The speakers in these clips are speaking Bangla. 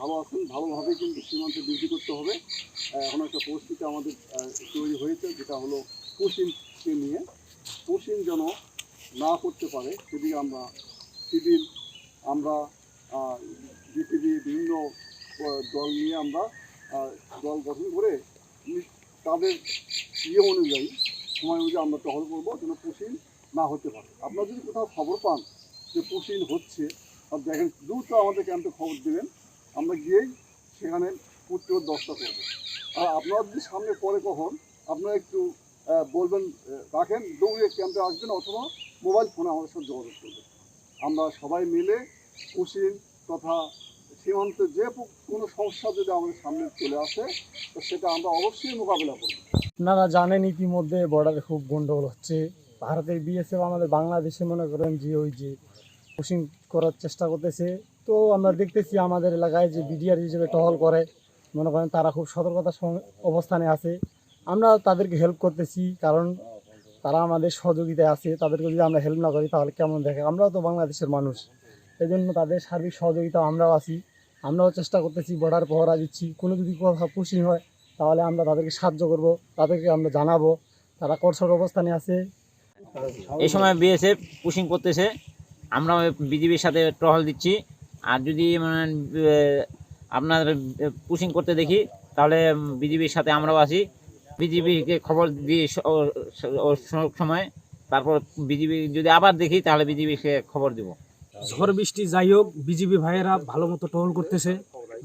ভালো আছেন। ভালোভাবে কিন্তু সীমান্তে ডিউটি করতে হবে। এখন একটা পরিস্থিতি আমাদের তৈরি হয়েছে, যেটা হলো পুশিংকে নিয়ে। পুশিং যেন না করতে পারে সেদিকে আমরা সিভিল, আমরা বিসিবি বিভিন্ন দল নিয়ে আমরা দল গঠন করে তাদের অনুযায়ী সময় অনুযায়ী আমরা টহল করবো যেন পুশিং না হতে পারে। আপনারা যদি কোথাও খবর পান যে পুশিং হচ্ছে, আর দেখেন দ্রুত আমাদের ক্যাম্পে খবর দেবেন, আমরা গিয়েই সেখানে প্রতিরোধ ব্যবস্থা করবো। আর আপনারা যদি সামনে পরে কখন আপনারা একটু বলবেন, রাখেন, দৌড়ে ক্যাম্পে আসবেন অথবা মোবাইল ফোনে আমাদের সাথে যোগাযোগ করবেন। আমরা সবাই মিলে পুশিং তথা সীমান্তে যে কোনো সমস্যা যদি আমাদের সামনে চলে আসে, তো সেটা আমরা অবশ্যই মোকাবিলা করব। আপনারা জানেন ইতিমধ্যে বর্ডারে খুব গন্ডগোল হচ্ছে। ভারতের বিএসএফ আমাদের বাংলাদেশে মনে করেন যে ওই যে পুশিং করার চেষ্টা করতেছে। তো আমরা দেখতেছি আমাদের এলাকায় যে বিডিআর হিসেবে টহল করে, মনে করেন তারা খুব সতর্কতার অবস্থানে আছে। আমরা তাদেরকে হেল্প করতেছি, কারণ তারা আমাদের সহযোগিতায় আছে। তাদেরকে যদি আমরা হেল্প না করি তাহলে কেমন দেখে? আমরাও তো বাংলাদেশের মানুষ, এই জন্য তাদের সার্বিক সহযোগিতা আমরাও আছি। আমরাও চেষ্টা করতেছি, বর্ডার পহরা দিচ্ছি। কোনো যদি কোথাও পুশিং হয় তাহলে আমরা তাদেরকে সাহায্য করব, তাদেরকে আমরা জানাবো। তারা কঠোর অবস্থানে আছে। এই সময় বিএসএফ পুশিং করতেছে, আমরা বিজিবির সাথে টহল দিচ্ছি। আর যদি আপনার পুশিং করতে দেখি তাহলে বিজিবির সাথে আমরাও আছি। বিজিবিকে খবর দিই সময়, তারপর বিজিবি যদি আবার দেখি তাহলে বিজিবিকে খবর দিব। ঝড় বৃষ্টি যাই হোক, বিজিবি ভাইয়েরা ভালো মতো টহল করতেছে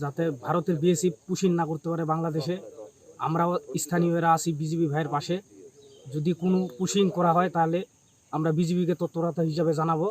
যাতে ভারতের বিএসএফ পুশিং না করতে পারে বাংলাদেশে। আমরাও স্থানীয়রা আছি বিজিবি ভাইয়ের পাশে। যদি কোনো পুশিং করা হয় তাহলে আমরা বিজিবিকে তৎপরতা হিসাবে জানাবো।